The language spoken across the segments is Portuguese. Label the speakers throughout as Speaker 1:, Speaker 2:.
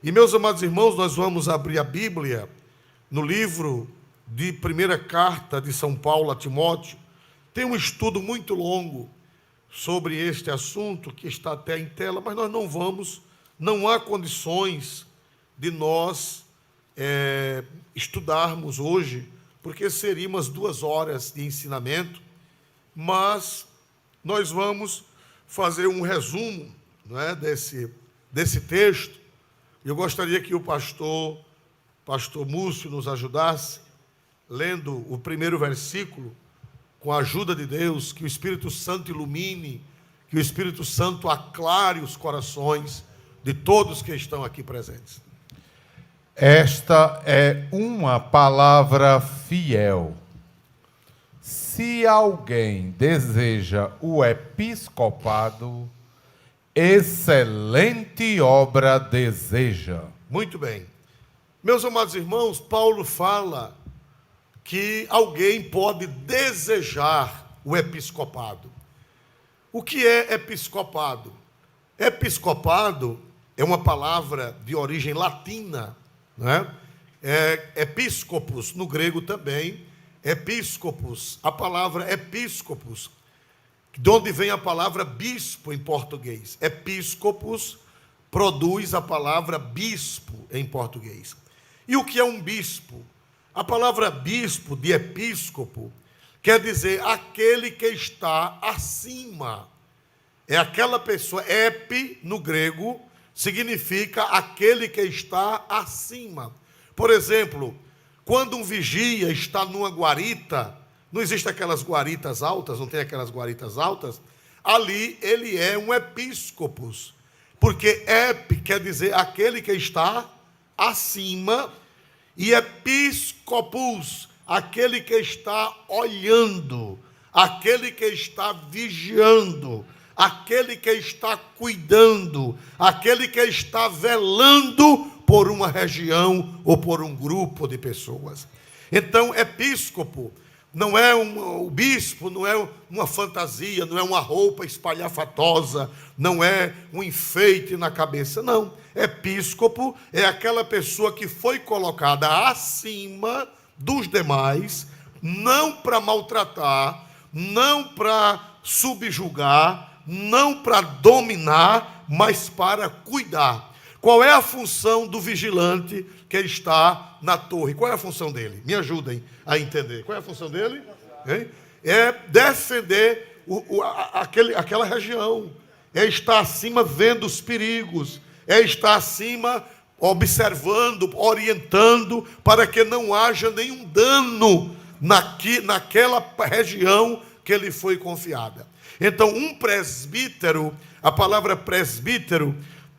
Speaker 1: E, meus amados irmãos, nós vamos abrir a Bíblia no livro de primeira carta de São Paulo a Timóteo. Tem um estudo muito longo sobre este assunto, que está até em tela, mas nós não há condições de nós estudarmos hoje, porque seriam umas 2 horas de ensinamento, mas nós vamos fazer um resumo, não é, desse texto. Eu gostaria que o pastor Múcio nos ajudasse, lendo o primeiro versículo, com a ajuda de Deus, que o Espírito Santo ilumine, que o Espírito Santo aclare os corações de todos que estão aqui presentes.
Speaker 2: Esta é uma palavra fiel. Se alguém deseja o episcopado, excelente obra deseja.
Speaker 1: Muito bem. Meus amados irmãos, Paulo fala que alguém pode desejar o episcopado. O que é episcopado? Episcopado é uma palavra de origem latina, não é? Episcopos, no grego também, episcopos, a palavra episcopos, de onde vem a palavra bispo em português. Episcopos produz a palavra bispo em português. E o que é um bispo? A palavra bispo, de episcopo, quer dizer aquele que está acima. É aquela pessoa, epi no grego, significa aquele que está acima. Por exemplo, quando um vigia está numa guarita, não existe aquelas guaritas altas, não tem aquelas guaritas altas, ali ele é um episcopos, porque ep quer dizer aquele que está acima, e episcopus, aquele que está olhando, aquele que está vigiando, aquele que está cuidando, aquele que está velando por uma região ou por um grupo de pessoas. Então, episcopo não é o bispo não é uma fantasia, não é uma roupa espalhafatosa, não é um enfeite na cabeça, não. Episcopo é aquela pessoa que foi colocada acima dos demais, não para maltratar, não para subjugar, não para dominar, mas para cuidar. Qual é a função do vigilante que está na torre? Qual é a função dele? Me ajudem a entender. Qual é a função dele? É defender aquela região. É estar acima vendo os perigos. É estar acima observando, orientando, para que não haja nenhum dano naquela região que lhe foi confiada. Então, um presbítero, a palavra presbítero,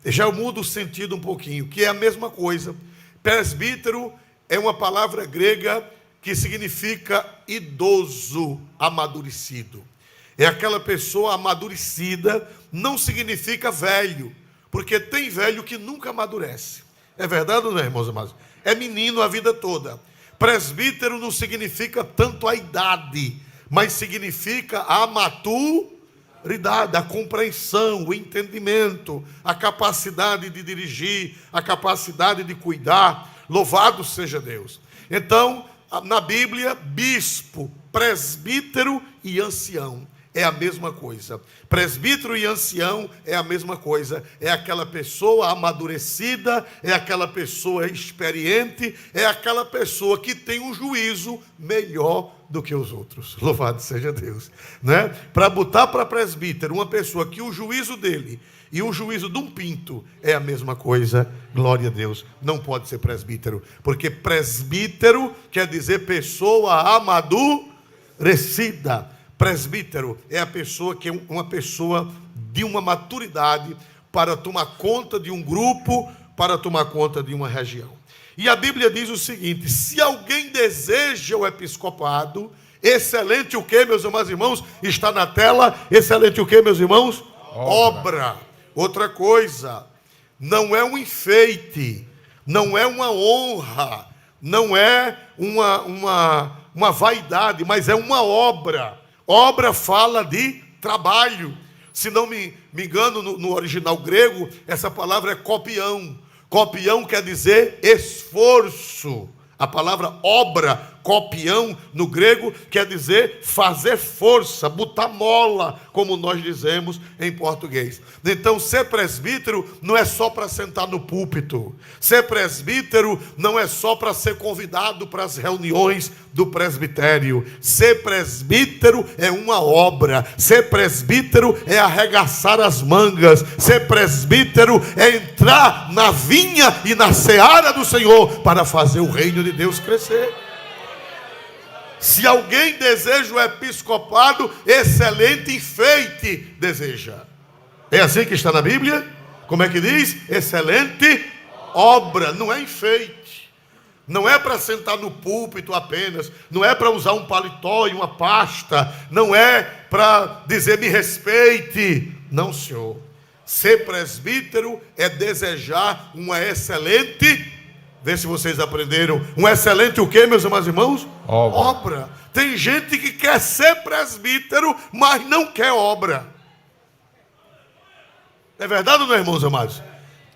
Speaker 1: já muda o sentido um pouquinho, que é a mesma coisa. Presbítero é uma palavra grega que significa idoso, amadurecido. É aquela pessoa amadurecida, não significa velho, porque tem velho que nunca amadurece. É verdade ou não é, irmãos amados? É menino a vida toda. Presbítero não significa tanto a idade, mas significa a maturidade, a compreensão, o entendimento, a capacidade de dirigir, a capacidade de cuidar. Louvado seja Deus. Então, na Bíblia, bispo, presbítero e ancião é a mesma coisa. Presbítero e ancião é a mesma coisa. É aquela pessoa amadurecida, é aquela pessoa experiente, é aquela pessoa que tem um juízo melhor do que os outros. Louvado seja Deus, né? Para botar para presbítero uma pessoa que o juízo dele e o juízo de um pinto é a mesma coisa, glória a Deus, não pode ser presbítero, porque presbítero quer dizer pessoa amadurecida. Presbítero é a pessoa que é uma pessoa de uma maturidade para tomar conta de um grupo, para tomar conta de uma região. E a Bíblia diz o seguinte: se alguém deseja o episcopado, excelente o que, meus amados irmãos? Está na tela, excelente o que, meus irmãos? Obra. Outra coisa, não é um enfeite, não é uma honra, não é uma vaidade, mas é uma obra. Obra fala de trabalho. Se não me engano, no original grego, essa palavra é copião. Copião quer dizer esforço. A palavra obra, copião, no grego, quer dizer fazer força, botar mola, como nós dizemos em português. Então, ser presbítero não é só para sentar no púlpito. Ser presbítero não é só para ser convidado para as reuniões do presbitério. Ser presbítero é uma obra. Ser presbítero é arregaçar as mangas. Ser presbítero é entrar na vinha e na seara do Senhor para fazer o reino de Deus crescer. Se alguém deseja o episcopado, excelente enfeite deseja. É assim que está na Bíblia? Como é que diz? Excelente obra, não é enfeite. Não é para sentar no púlpito apenas. Não é para usar um paletó e uma pasta. Não é para dizer me respeite. Não, senhor. Ser presbítero é desejar uma excelente, vê se vocês aprenderam, um excelente o quê, meus amados irmãos? Obra. Tem gente que quer ser presbítero, mas não quer obra. É verdade ou não, irmãos amados?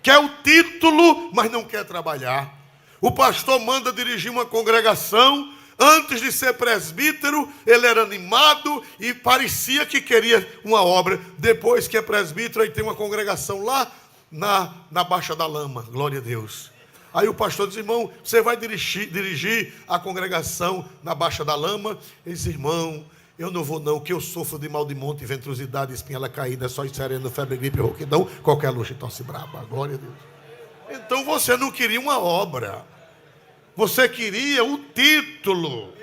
Speaker 1: Quer o título, mas não quer trabalhar. O pastor manda dirigir uma congregação. Antes de ser presbítero, ele era animado e parecia que queria uma obra. Depois que é presbítero, aí tem uma congregação lá na Baixa da Lama. Glória a Deus. Aí o pastor diz: irmão, você vai dirigir a congregação na Baixa da Lama? Ele diz: irmão, eu não vou não, que eu sofro de mal de monte, ventrosidade, espinhela caída, só sereno, febre, gripe, rouquidão, qualquer luxo e tosse braba. Glória a Deus. Então você não queria uma obra. Você queria o título.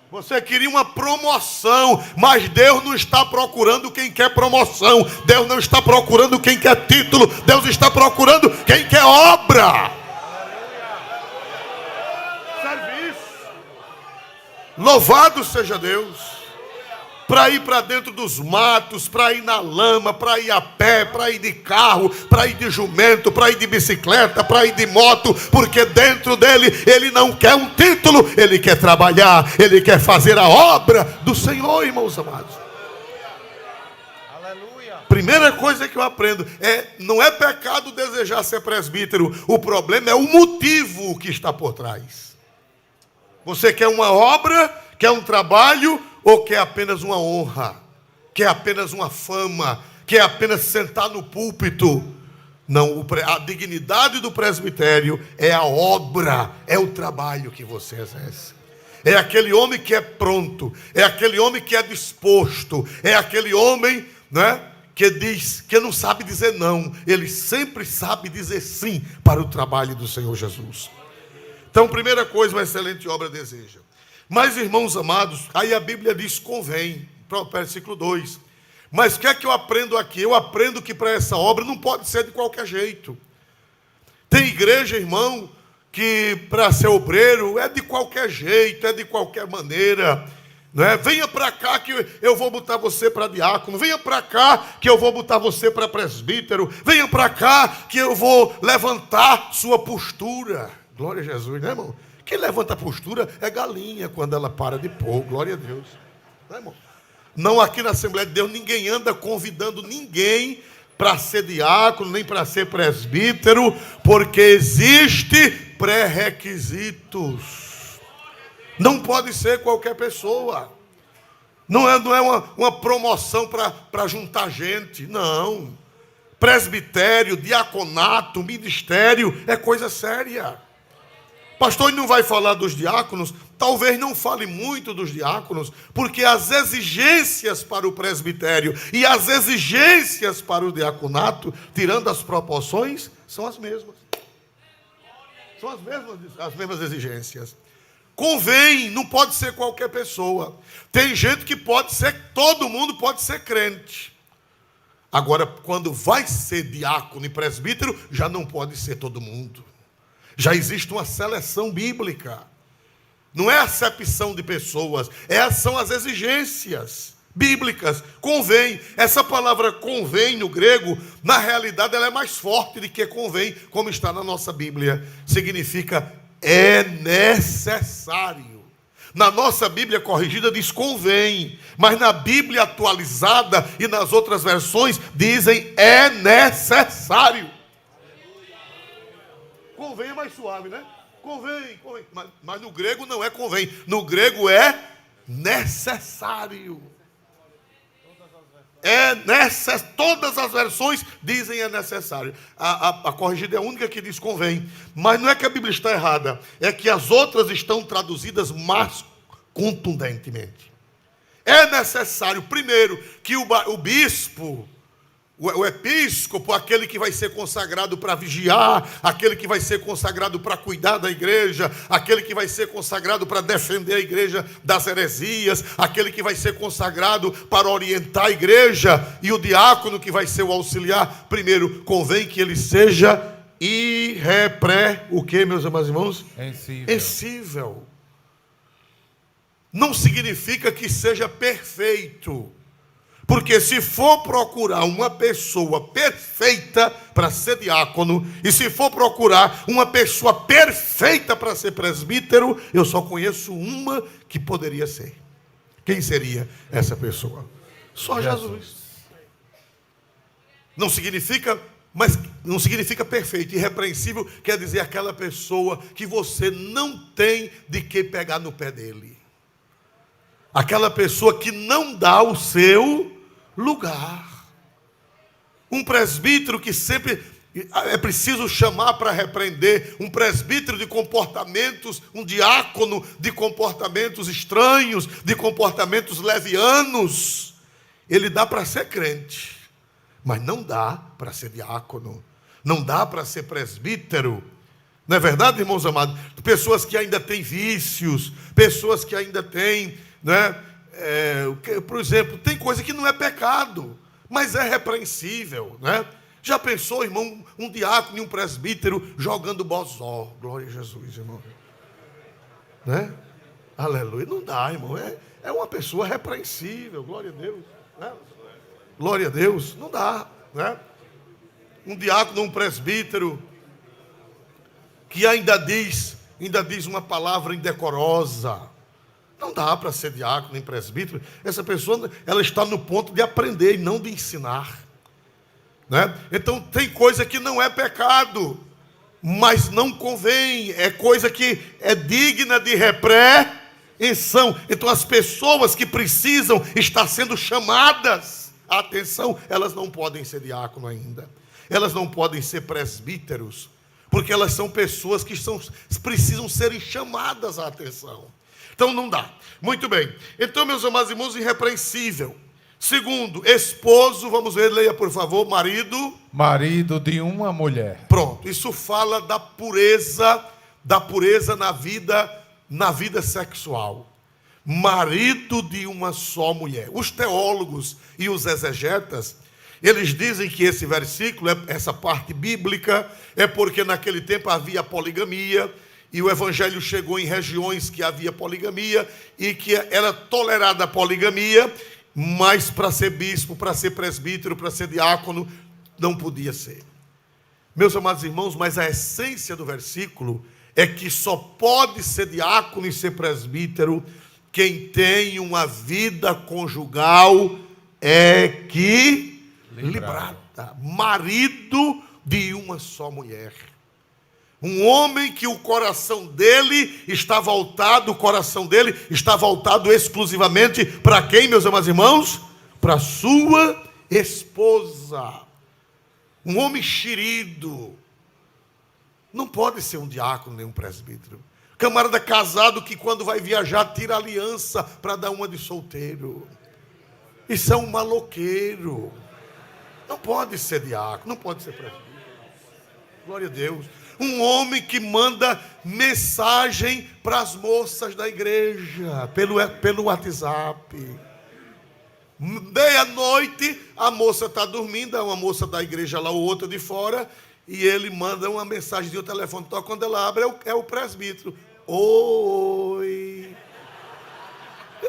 Speaker 1: Você queria uma promoção. Mas Deus não está procurando quem quer promoção. Deus não está procurando quem quer título. Deus está procurando quem quer obra. Serviço. Louvado seja Deus. Para ir para dentro dos matos, para ir na lama, para ir a pé, para ir de carro, para ir de jumento, para ir de bicicleta, para ir de moto, porque dentro dele, ele não quer um título, ele quer trabalhar, ele quer fazer a obra do Senhor, irmãos amados. Aleluia. Primeira coisa que eu aprendo não é pecado desejar ser presbítero, o problema é o motivo que está por trás. Você quer uma obra, quer um trabalho, ou quer apenas uma honra, quer apenas uma fama, quer apenas sentar no púlpito? Não, a dignidade do presbitério é a obra, é o trabalho que você exerce. É aquele homem que é pronto, é aquele homem que é disposto, é aquele homem, né, que diz, que não sabe dizer não, ele sempre sabe dizer sim para o trabalho do Senhor Jesus. Então, primeira coisa, uma excelente obra deseja. Mas, irmãos amados, aí a Bíblia diz convém, versículo 2. Mas o que é que eu aprendo aqui? Eu aprendo que para essa obra não pode ser de qualquer jeito. Tem igreja, irmão, que para ser obreiro é de qualquer jeito, é de qualquer maneira. Não é? Venha para cá que eu vou botar você para diácono. Venha para cá que eu vou botar você para presbítero. Venha para cá que eu vou levantar sua postura. Glória a Jesus, né, irmão? Quem levanta a postura é galinha quando ela para de pôr. Glória a Deus. Não, irmão? Não, aqui na Assembleia de Deus ninguém anda convidando ninguém para ser diácono, nem para ser presbítero, porque existe pré-requisitos. Não pode ser qualquer pessoa. Não é uma promoção para juntar gente. Não. Presbitério, diaconato, ministério é coisa séria. Pastor, ele não vai falar dos diáconos? Talvez não fale muito dos diáconos, porque as exigências para o presbitério e as exigências para o diaconato, tirando as proporções, são as mesmas. São as mesmas exigências. Convém, não pode ser qualquer pessoa. Tem gente que pode ser, todo mundo pode ser crente. Agora, quando vai ser diácono e presbítero, já não pode ser todo mundo. Já existe uma seleção bíblica. Não é acepção de pessoas, são as exigências bíblicas. Convém. Essa palavra convém no grego, na realidade ela é mais forte do que convém, como está na nossa Bíblia. Significa é necessário. Na nossa Bíblia corrigida diz convém, mas na Bíblia atualizada e nas outras versões dizem é necessário. convém é mais suave, né? Convém. Mas no grego não é convém. No grego é necessário. Todas as versões dizem é necessário. A corrigida é a única que diz convém. Mas não é que a Bíblia está errada. É que as outras estão traduzidas mais contundentemente. É necessário, primeiro, que o bispo, o episcopo, aquele que vai ser consagrado para vigiar, aquele que vai ser consagrado para cuidar da igreja, aquele que vai ser consagrado para defender a igreja das heresias, aquele que vai ser consagrado para orientar a igreja, e o diácono que vai ser o auxiliar, primeiro, convém que ele seja o que, meus amados irmãos? Ensível. Não significa que seja perfeito. Porque se for procurar uma pessoa perfeita para ser diácono, e se for procurar uma pessoa perfeita para ser presbítero, eu só conheço uma que poderia ser. Quem seria essa pessoa? Só Jesus. Não significa perfeito. Irrepreensível quer dizer aquela pessoa que você não tem de que pegar no pé dele. Aquela pessoa que não dá o seu lugar. Um presbítero que sempre é preciso chamar para repreender, um presbítero de comportamentos, um diácono de comportamentos estranhos, de comportamentos levianos. Ele dá para ser crente, mas não dá para ser diácono, não dá para ser presbítero. Não é verdade, irmãos amados? Pessoas que ainda têm vícios, pessoas que ainda têm, né? Por exemplo, tem coisa que não é pecado, mas é repreensível, né? Já pensou, irmão, um diácono e um presbítero jogando bozó? Glória a Jesus, irmão. Né? Aleluia. Não dá, irmão. É uma pessoa repreensível. Glória a Deus. Né? Glória a Deus. Não dá, né? Um diácono, um presbítero que ainda diz uma palavra indecorosa. Não dá para ser diácono nem presbítero. Essa pessoa, ela está no ponto de aprender e não de ensinar, né? Então tem coisa que não é pecado, mas não convém. É coisa que é digna de repreensão. Então as pessoas que precisam estar sendo chamadas a atenção, elas não podem ser diácono ainda. Elas não podem ser presbíteros, porque elas são pessoas que precisam serem chamadas à atenção. Então não dá. Muito bem. Então, meus amados irmãos, irrepreensível. Segundo, esposo, vamos ver, leia por favor, marido.
Speaker 2: Marido de uma mulher.
Speaker 1: Pronto, isso fala da pureza na vida sexual. Marido de uma só mulher. Os teólogos e os exegetas, eles dizem que esse versículo, essa parte bíblica, é porque naquele tempo havia poligamia, e o evangelho chegou em regiões que havia poligamia e que era tolerada a poligamia, mas para ser bispo, para ser presbítero, para ser diácono, não podia ser. Meus amados irmãos, mas a essência do versículo é que só pode ser diácono e ser presbítero quem tem uma vida conjugal equilibrada. Marido de uma só mulher. Um homem que o coração dele está voltado exclusivamente para quem, meus amados irmãos? Para sua esposa. Um homem xerido. Não pode ser um diácono nem um presbítero. Camarada casado que quando vai viajar tira aliança para dar uma de solteiro. Isso é um maloqueiro. Não pode ser diácono, não pode ser presbítero. Glória a Deus. Um homem que manda mensagem para as moças da igreja, pelo WhatsApp. Meia-noite, a moça está dormindo, é uma moça da igreja lá, ou outra de fora, e ele manda uma mensagem de telefone. Então, quando ela abre, é o presbítero. Oi.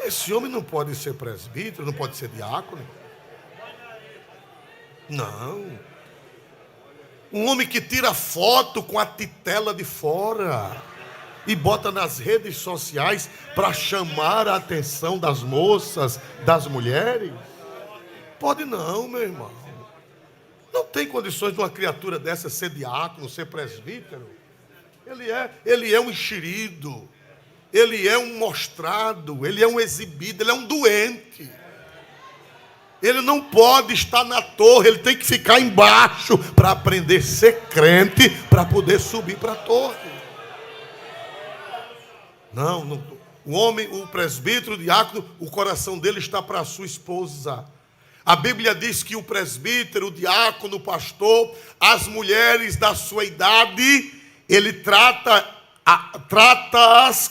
Speaker 1: Esse homem não pode ser presbítero, não pode ser diácono. Não. Um homem que tira foto com a titela de fora e bota nas redes sociais para chamar a atenção das moças, das mulheres. Pode não, meu irmão. Não tem condições de uma criatura dessa ser diácono, ser presbítero. Ele é um enxerido, ele é um mostrado, ele é um exibido, ele é um doente. Ele não pode estar na torre, ele tem que ficar embaixo para aprender a ser crente, para poder subir para a torre. Não, o homem, o presbítero, o diácono, o coração dele está para a sua esposa. A Bíblia diz que o presbítero, o diácono, o pastor, as mulheres da sua idade, ele trata-as,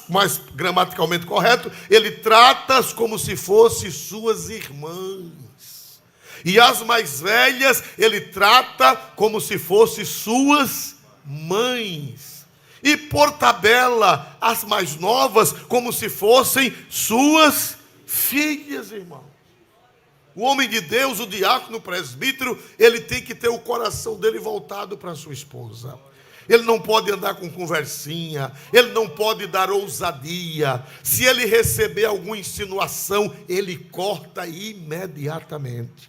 Speaker 1: mais gramaticalmente correto, ele trata-as como se fossem suas irmãs. E as mais velhas, ele trata como se fossem suas mães. E por tabela, as mais novas, como se fossem suas filhas, irmão. O homem de Deus, o diácono, o presbítero, ele tem que ter o coração dele voltado para a sua esposa. Ele não pode andar com conversinha, ele não pode dar ousadia. Se ele receber alguma insinuação, ele corta imediatamente.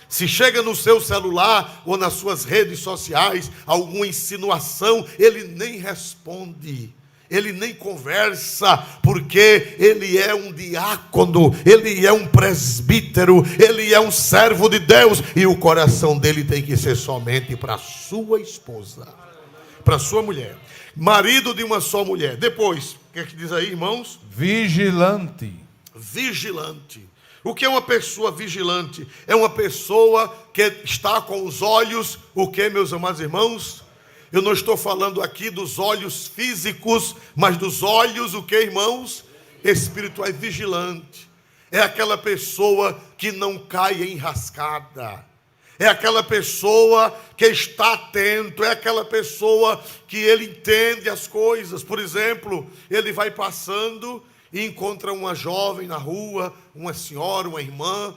Speaker 1: Se chega no seu celular ou nas suas redes sociais alguma insinuação, ele nem responde, ele nem conversa, porque ele é um diácono, ele é um presbítero, ele é um servo de Deus, e o coração dele tem que ser somente para a sua esposa, para a sua mulher, marido de uma só mulher. Depois, o que é que diz aí, irmãos?
Speaker 2: Vigilante.
Speaker 1: Vigilante. O que é uma pessoa vigilante? É uma pessoa que está com os olhos, o que, meus amados irmãos? Eu não estou falando aqui dos olhos físicos, mas dos olhos, o que, irmãos? Espirituais. Vigilante. É aquela pessoa que não cai em enrascada. É aquela pessoa que está atento, é aquela pessoa que ele entende as coisas. Por exemplo, ele vai passando e encontra uma jovem na rua, uma senhora, uma irmã.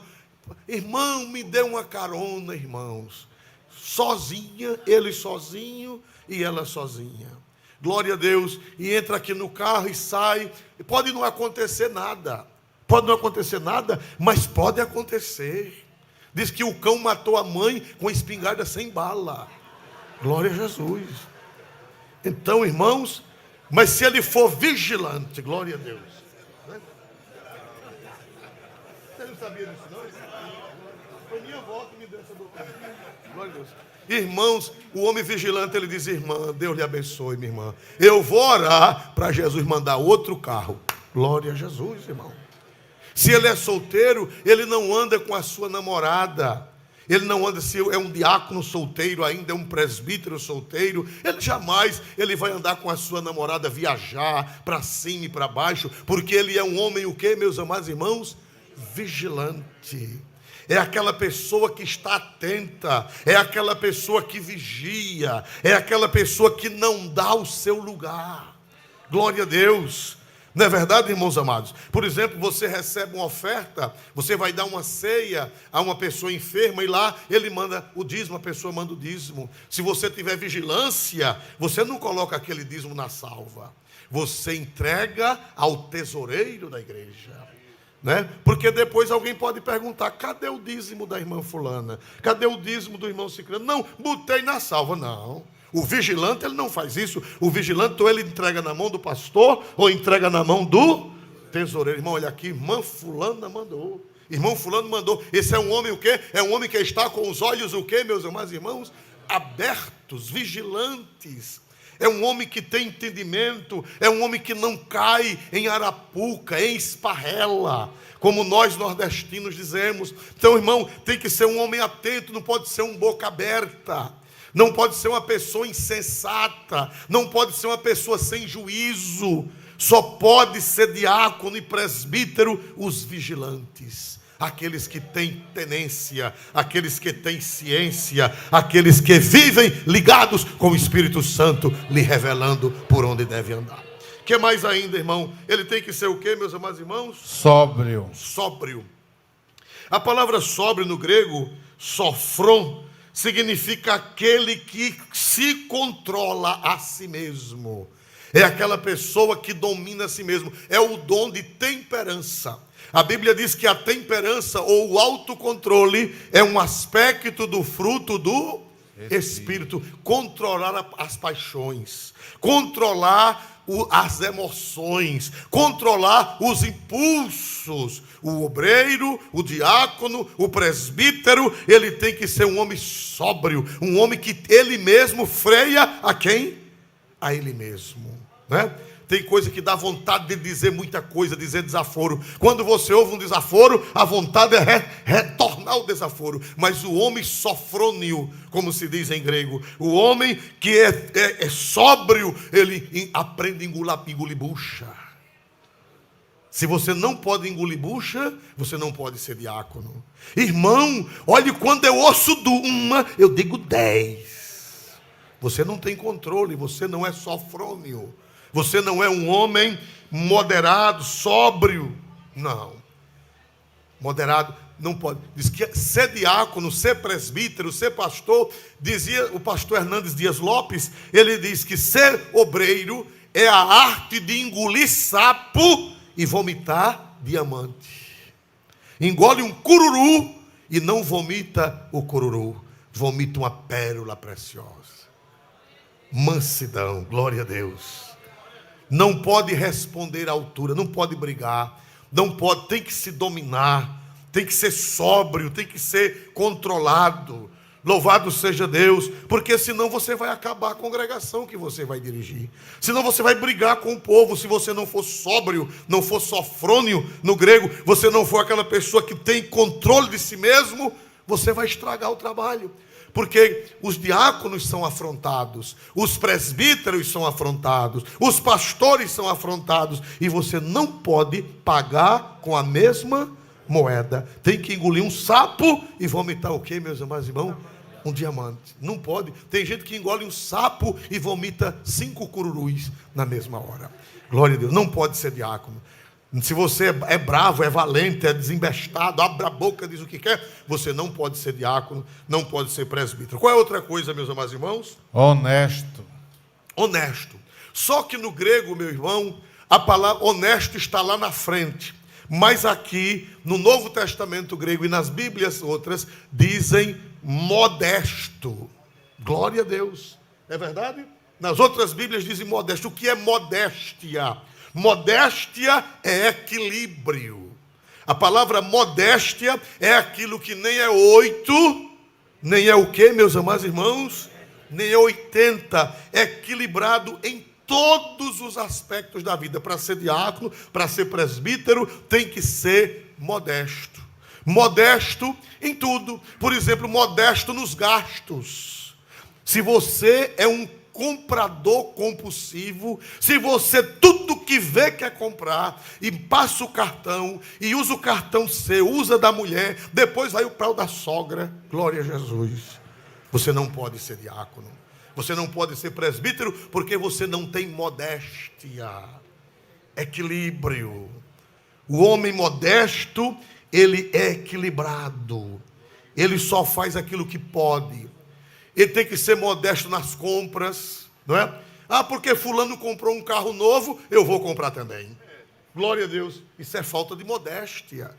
Speaker 1: Irmão, me dê uma carona, irmãos. Sozinha, ele sozinho e ela sozinha. Glória a Deus. E entra aqui no carro e sai. Pode não acontecer nada. Pode não acontecer nada, mas pode acontecer. Diz que o cão matou a mãe com espingarda sem bala. Glória a Jesus. Então, irmãos, mas se ele for vigilante, glória a Deus. Você não sabia disso, não? Foi minha avó que me deu essa doutrina. Glória a Deus. Irmãos, o homem vigilante, ele diz: irmã, Deus lhe abençoe, minha irmã. Eu vou orar para Jesus mandar outro carro. Glória a Jesus, irmão. Se ele é solteiro, ele não anda com a sua namorada. Ele não anda, se é um diácono solteiro ainda, é um presbítero solteiro, ele jamais vai andar com a sua namorada viajar para cima e para baixo, porque ele é um homem, o quê, meus amados irmãos? Vigilante. É aquela pessoa que está atenta, é aquela pessoa que vigia, é aquela pessoa que não dá o seu lugar. Glória a Deus. Não é verdade, irmãos amados? Por exemplo, você recebe uma oferta, você vai dar uma ceia a uma pessoa enferma e lá ele manda o dízimo, a pessoa manda o dízimo. Se você tiver vigilância, você não coloca aquele dízimo na salva. Você entrega ao tesoureiro da igreja. Né? Porque depois alguém pode perguntar: cadê o dízimo da irmã fulana? Cadê o dízimo do irmão ciclano? Não, botei na salva. Não. O vigilante, ele não faz isso. O vigilante, ou ele entrega na mão do pastor, ou entrega na mão do tesoureiro. Irmão, olha aqui, irmã fulana mandou. Irmão fulano mandou. Esse é um homem o quê? É um homem que está com os olhos o quê, meus amados irmãos? Abertos, vigilantes. É um homem que tem entendimento. É um homem que não cai em arapuca, em esparrela, como nós nordestinos dizemos. Então, irmão, tem que ser um homem atento, não pode ser um boca aberta. Não pode ser uma pessoa insensata, não pode ser uma pessoa sem juízo. Só pode ser diácono e presbítero os vigilantes, aqueles que têm tenência, aqueles que têm ciência, aqueles que vivem ligados com o Espírito Santo, lhe revelando por onde deve andar. O que mais ainda, irmão? Ele tem que ser o quê, meus amados irmãos?
Speaker 2: Sóbrio.
Speaker 1: Sóbrio. A palavra sóbrio no grego, sofron, significa aquele que se controla a si mesmo. É aquela pessoa que domina a si mesmo. É o dom de temperança. A Bíblia diz que a temperança ou o autocontrole é um aspecto do fruto do Espírito. Controlar as paixões, controlar as emoções, controlar os impulsos. O obreiro, o diácono, o presbítero, ele tem que ser um homem sóbrio, um homem que ele mesmo freia a quem? A ele mesmo, né? Tem coisa que dá vontade de dizer muita coisa, dizer desaforo. Quando você ouve um desaforo, a vontade é retornar o desaforo. Mas o homem sofrônio, como se diz em grego, o homem que é sóbrio, ele aprende a engolir bucha. Se você não pode engolir bucha, você não pode ser diácono. Irmão, olhe, quando eu ouço uma, eu digo 10. Você não tem controle, você não é sofrônio. Você não é um homem moderado, sóbrio. Não. Moderado não pode. Diz que ser diácono, ser presbítero, ser pastor, dizia o pastor Hernandes Dias Lopes, ele diz que ser obreiro é a arte de engolir sapo e vomitar diamante. Engole um cururu e não vomita o cururu. Vomita uma pérola preciosa. Mansidão, glória a Deus. Não pode responder à altura, não pode brigar, não pode, tem que se dominar, tem que ser sóbrio, tem que ser controlado. Louvado seja Deus, porque senão você vai acabar a congregação que você vai dirigir. Senão você vai brigar com o povo, se você não for sóbrio, não for sofrônio no grego, você não for aquela pessoa que tem controle de si mesmo, você vai estragar o trabalho. Porque os diáconos são afrontados, os presbíteros são afrontados, os pastores são afrontados, e você não pode pagar com a mesma moeda. Tem que engolir um sapo e vomitar o quê, meus amados irmãos? Um diamante. Não pode. Tem gente que engole um sapo e vomita 5 cururus na mesma hora. Glória a Deus. Não pode ser diácono. Se você é bravo, é valente, é desembestado, abre a boca, diz o que quer, você não pode ser diácono, não pode ser presbítero. Qual é outra coisa, meus amados irmãos?
Speaker 2: Honesto.
Speaker 1: Honesto. Só que no grego, meu irmão, a palavra honesto está lá na frente. Mas aqui, no Novo Testamento grego e nas Bíblias outras, dizem modesto. Glória a Deus. É verdade? Nas outras Bíblias dizem modesto. O que é modéstia? Modéstia é equilíbrio. A palavra modéstia é aquilo que nem é 8, nem é o quê, meus amados irmãos? Nem é 80. É equilibrado em todos os aspectos da vida. Para ser diácono, para ser presbítero, tem que ser modesto. Modesto em tudo. Por exemplo, modesto nos gastos. Se você é um comprador compulsivo, se você tudo que vê quer comprar e passa o cartão e usa o cartão seu, usa da mulher, depois vai para o da sogra, glória a Jesus, você não pode ser diácono, você não pode ser presbítero, porque você não tem modéstia, equilíbrio. O homem modesto, ele é equilibrado, ele só faz aquilo que pode. Ele tem que ser modesto nas compras, não é? Ah, porque fulano comprou um carro novo, eu vou comprar também. Glória a Deus. Isso é falta de modéstia.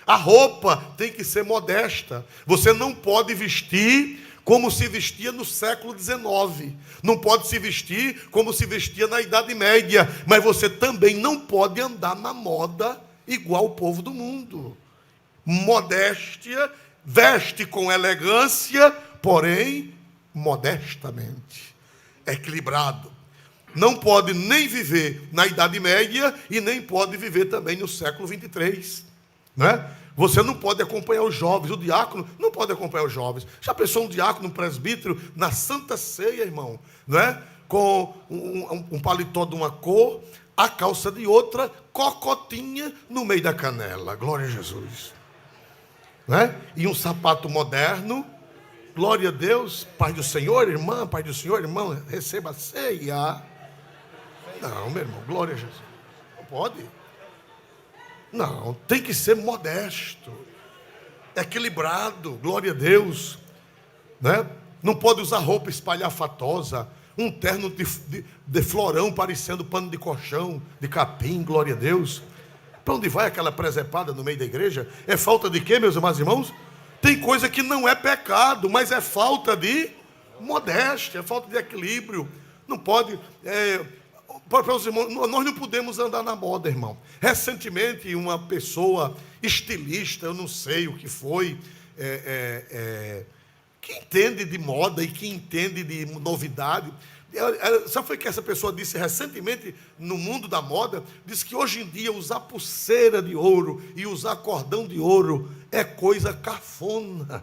Speaker 1: A roupa tem que ser modesta. Você não pode vestir como se vestia no século XIX. Não pode se vestir como se vestia na Idade Média. Mas você também não pode andar na moda igual o povo do mundo. Modéstia, veste com elegância, porém modestamente, equilibrado. Não pode nem viver na Idade Média e nem pode viver também no século 23, né? Você não pode acompanhar os jovens, o diácono não pode acompanhar os jovens. Já pensou um diácono, um presbítero na Santa Ceia, irmão, né? Com um paletó de uma cor, a calça de outra, cocotinha no meio da canela, glória a Jesus, né? E um sapato moderno. Glória a Deus, Pai do Senhor, irmã, Pai do Senhor, irmão, receba a ceia. Não, meu irmão, glória a Jesus. Não pode. Não, tem que ser modesto, equilibrado, glória a Deus, né? Não pode usar roupa espalhafatosa, um terno de florão parecendo pano de colchão, de capim, glória a Deus. Para onde vai aquela presepada no meio da igreja? É falta de quê, meus amados irmãos? Tem coisa que não é pecado, mas é falta de modéstia, é falta de equilíbrio. Não pode... para os irmãos, nós não podemos andar na moda, irmão. Recentemente, uma pessoa estilista, eu não sei o que foi, que entende de moda e que entende de novidade. Sabe foi que essa pessoa disse recentemente no mundo da moda? Disse que hoje em dia usar pulseira de ouro e usar cordão de ouro é coisa cafona.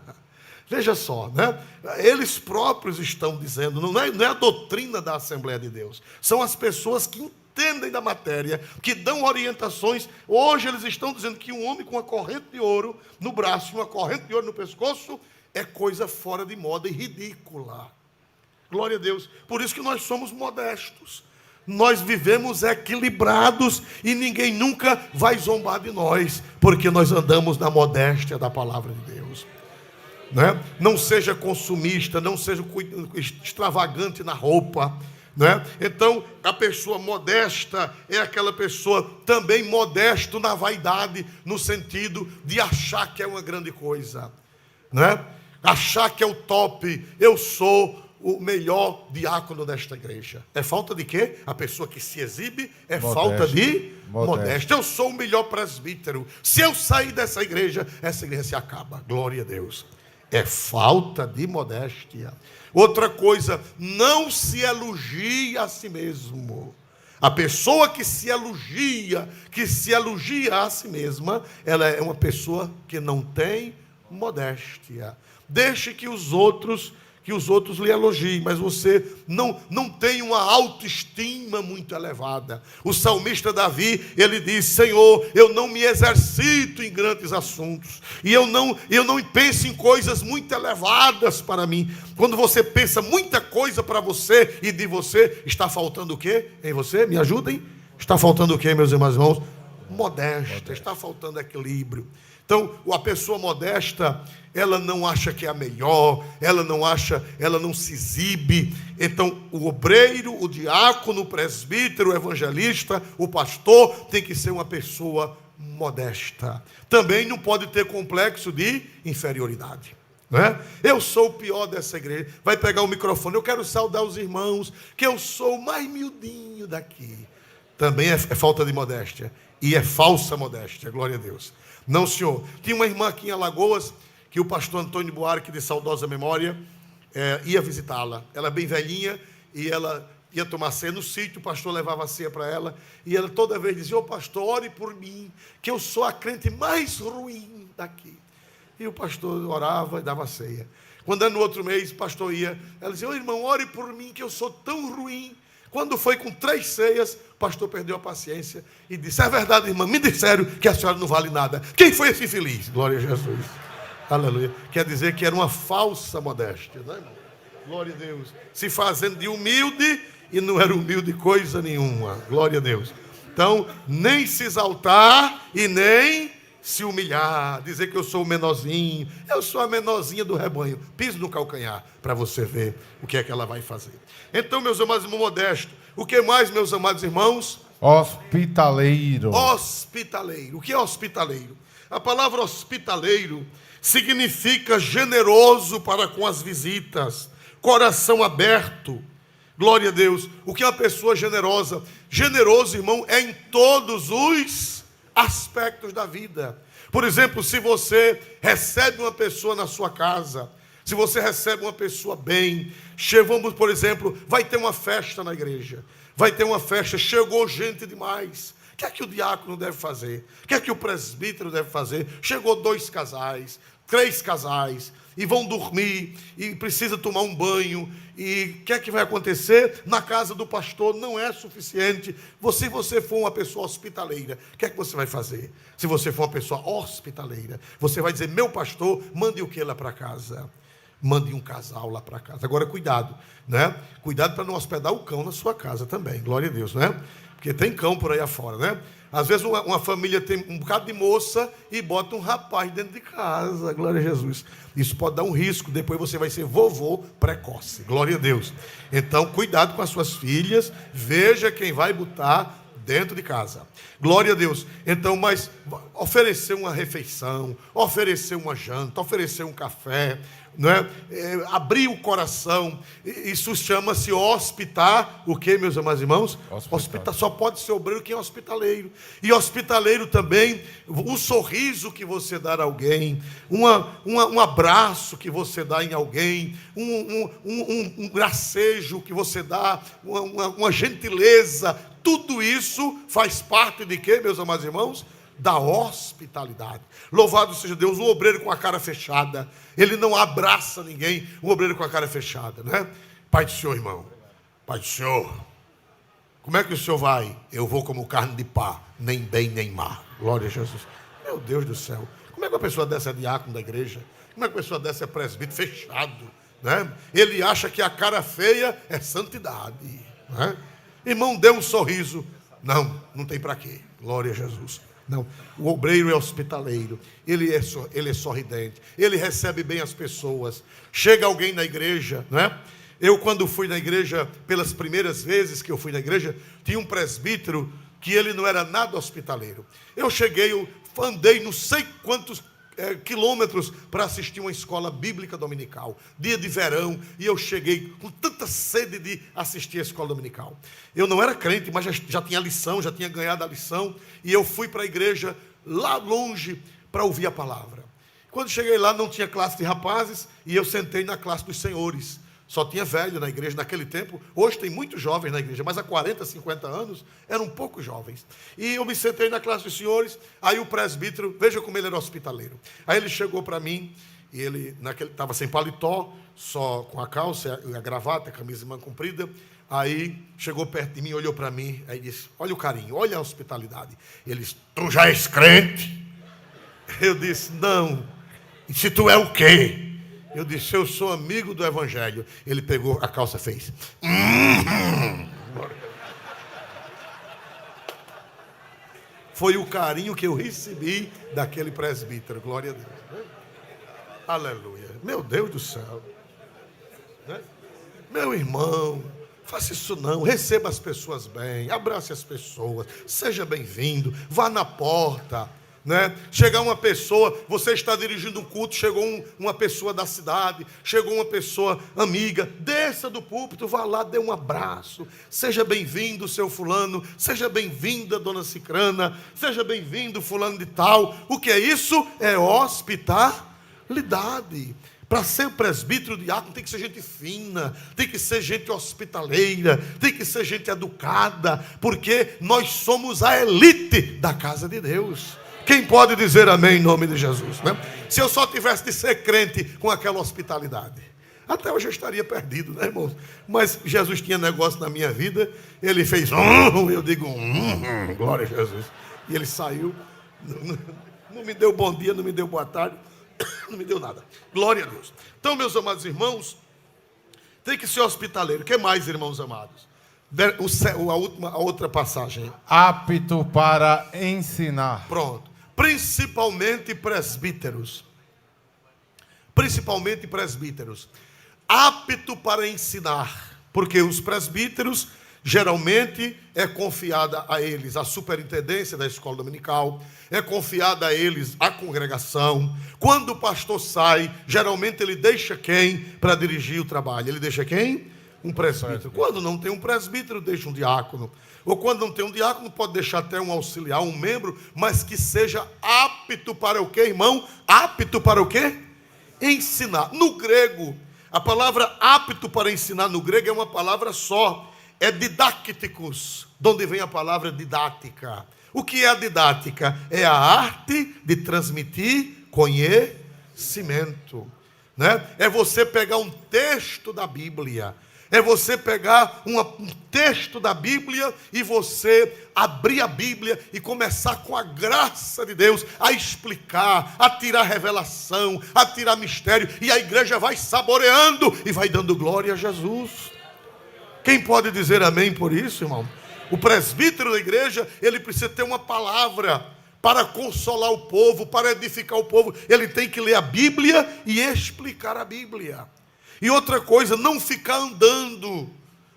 Speaker 1: Veja só, né? Eles próprios estão dizendo, não é a doutrina da Assembleia de Deus, são as pessoas que entendem da matéria, que dão orientações. Hoje eles estão dizendo que um homem com uma corrente de ouro no braço, uma corrente de ouro no pescoço, é coisa fora de moda e ridícula. Glória a Deus. Por isso que nós somos modestos. Nós vivemos equilibrados e ninguém nunca vai zombar de nós, porque nós andamos na modéstia da palavra de Deus. Né? Não seja consumista, não seja extravagante na roupa. Né? Então, a pessoa modesta é aquela pessoa também modesto na vaidade, no sentido de achar que é uma grande coisa. Né? Achar que é o top, eu sou o melhor diácono desta igreja. É falta de quê? A pessoa que se exibe é falta de modéstia. Eu sou o melhor presbítero. Se eu sair dessa igreja, essa igreja se acaba. Glória a Deus. É falta de modéstia. Outra coisa, não se elogie a si mesmo. A pessoa que se elogia a si mesma, ela é uma pessoa que não tem modéstia. Deixe que os outros lhe elogiem, mas você não tem uma autoestima muito elevada. O salmista Davi, ele diz: Senhor, eu não me exercito em grandes assuntos, e eu não penso em coisas muito elevadas para mim. Quando você pensa muita coisa para você e de você, está faltando o quê em você? Me ajudem? Está faltando o quê, meus irmãos? Modéstia, está faltando equilíbrio. Então, a pessoa modesta, ela não acha que é a melhor, ela não se exibe. Então, o obreiro, o diácono, o presbítero, o evangelista, o pastor, tem que ser uma pessoa modesta. Também não pode ter complexo de inferioridade. Né? Eu sou o pior dessa igreja. Vai pegar o microfone, eu quero saudar os irmãos, que eu sou o mais miudinho daqui. Também é falta de modéstia. E é falsa modéstia, glória a Deus. Não, senhor. Tinha uma irmã aqui em Alagoas, que o pastor Antônio Buarque, de saudosa memória, ia visitá-la. Ela é bem velhinha, e ela ia tomar ceia no sítio, o pastor levava a ceia para ela, e ela toda vez dizia: ô pastor, ore por mim, que eu sou a crente mais ruim daqui. E o pastor orava e dava ceia. Quando no outro mês o pastor ia, ela dizia: ô irmão, ore por mim, que eu sou tão ruim. Quando foi com 3 ceias, o pastor perdeu a paciência e disse: é verdade, irmã, me disseram que a senhora não vale nada. Quem foi esse infeliz? Glória a Jesus. Aleluia. Quer dizer que era uma falsa modéstia, não é, irmão? Glória a Deus. Se fazendo de humilde e não era humilde coisa nenhuma. Glória a Deus. Então, nem se exaltar e nem se humilhar, dizer que eu sou o menorzinho, eu sou a menorzinha do rebanho. Pise no calcanhar para você ver o que é que ela vai fazer. Então, meus amados irmãos modestos, o que mais, meus amados irmãos?
Speaker 2: Hospitaleiro.
Speaker 1: Hospitaleiro. O que é hospitaleiro? A palavra hospitaleiro significa generoso para com as visitas, coração aberto. Glória a Deus. O que é uma pessoa generosa? Generoso, irmão, é em todos os aspectos da vida. Por exemplo, se você recebe uma pessoa na sua casa, se você recebe uma pessoa bem, vamos, por exemplo, vai ter uma festa na igreja, vai ter uma festa, chegou gente demais. O que é que o diácono deve fazer? O que é que o presbítero deve fazer? Chegou 2 casais, 3 casais, e vão dormir, e precisa tomar um banho, e o que é que vai acontecer? Na casa do pastor não é suficiente. Se você for uma pessoa hospitaleira, o que é que você vai fazer? Se você for uma pessoa hospitaleira, você vai dizer: meu pastor, mande o que lá para casa? Mande um casal lá para casa. Agora, cuidado, né? Cuidado para não hospedar o cão na sua casa também, glória a Deus, né? Porque tem cão por aí afora, né? Às vezes uma família tem um bocado de moça e bota um rapaz dentro de casa, glória a Jesus. Isso pode dar um risco, depois você vai ser vovô precoce, glória a Deus. Então, cuidado com as suas filhas, veja quem vai botar Dentro de casa. Glória a Deus. Então, mas oferecer uma refeição, oferecer uma janta, oferecer um café, não é? Abrir o coração, isso chama-se hospitar. O que, meus amados irmãos? Hospital. Só pode ser obreiro quem é hospitaleiro. E hospitaleiro também, um sorriso que você dá a alguém, um abraço que você dá em alguém, um gracejo que você dá, uma gentileza. Tudo isso faz parte de quê, meus amados irmãos? Da hospitalidade. Louvado seja Deus. Um obreiro com a cara fechada, ele não abraça ninguém. Um obreiro com a cara fechada, né? Pai do Senhor, irmão. Pai do Senhor, como é que o Senhor vai? Eu vou como carne de pá, nem bem nem má. Glória a Jesus. Meu Deus do céu. Como é que uma pessoa dessa é diácono da igreja? Como é que uma pessoa dessa é presbítero fechado, né? Ele acha que a cara feia é santidade, né? Irmão, dê um sorriso. Não tem para quê. Glória a Jesus. Não, o obreiro é hospitaleiro, ele é sorridente, ele recebe bem as pessoas. Chega alguém na igreja, né? Eu, quando fui na igreja, pelas primeiras vezes que eu fui na igreja, tinha um presbítero que ele não era nada hospitaleiro. Eu cheguei, eu andei não sei quantos quilômetros para assistir uma escola bíblica dominical, dia de verão, e eu cheguei com tanta sede de assistir a escola dominical. Eu não era crente, mas já tinha lição, já tinha ganhado a lição, e eu fui para a igreja lá longe para ouvir a palavra. Quando cheguei lá, não tinha classe de rapazes, e eu sentei na classe dos senhores. Só tinha velho na igreja naquele tempo. Hoje tem muitos jovens na igreja, mas há 40, 50 anos eram poucos jovens. E eu me sentei na classe dos senhores. Aí o presbítero, veja como ele era hospitaleiro. Aí ele chegou para mim, e ele estava sem paletó, só com a calça, a gravata, a camisa de manga comprida. Aí chegou perto de mim, olhou para mim, aí disse: olha o carinho, olha a hospitalidade. Ele disse: tu já és crente? Eu disse: não. E se tu é o quê? Eu disse: eu sou amigo do evangelho. Ele pegou a calça e fez. Foi o carinho que eu recebi daquele presbítero. Glória a Deus. Aleluia. Meu Deus do céu. Meu irmão, faça isso não. Receba as pessoas bem. Abrace as pessoas. Seja bem-vindo. Vá na porta. Né? Chegar uma pessoa, você está dirigindo um culto, chegou uma pessoa da cidade, chegou uma pessoa amiga, desça do púlpito, vá lá, dê um abraço. Seja bem-vindo, seu fulano. Seja bem-vinda, dona Cicrana. Seja bem-vindo, fulano de tal. O que é isso? É hospitalidade. Para ser presbítero, diácono, tem que ser gente fina, tem que ser gente hospitaleira, tem que ser gente educada, porque nós somos a elite da casa de Deus. Quem pode dizer amém em nome de Jesus, né? Se eu só tivesse de ser crente com aquela hospitalidade, até hoje eu estaria perdido, né, irmãos? Mas Jesus tinha negócio na minha vida, ele fez eu digo glória a Jesus. E ele saiu, não me deu bom dia, não me deu boa tarde, não me deu nada. Glória a Deus. Então, meus amados irmãos, tem que ser hospitaleiro. O que mais, irmãos amados? A outra passagem.
Speaker 2: Apto para ensinar.
Speaker 1: Pronto. Principalmente presbíteros. Principalmente presbíteros. Apto para ensinar. Porque os presbíteros, geralmente, é confiada a eles a superintendência da escola dominical, é confiada a eles a congregação. Quando o pastor sai, geralmente ele deixa quem para dirigir o trabalho? Ele deixa quem? Um presbítero. Quando não tem um presbítero, deixa um diácono. Ou quando não tem um diácono, pode deixar até um auxiliar, um membro, mas que seja apto para o quê, irmão? Apto para o quê? Ensinar. No grego, a palavra apto para ensinar no grego é uma palavra só. É didácticos, de onde vem a palavra didática. O que é a didática? É a arte de transmitir conhecimento, né? É você pegar um texto da Bíblia, é você pegar um texto da Bíblia e você abrir a Bíblia e começar com a graça de Deus a explicar, a tirar revelação, a tirar mistério, e a igreja vai saboreando e vai dando glória a Jesus. Quem pode dizer amém por isso, irmão? O presbítero da igreja, ele precisa ter uma palavra para consolar o povo, para edificar o povo. Ele tem que ler a Bíblia e explicar a Bíblia. E outra coisa, não ficar andando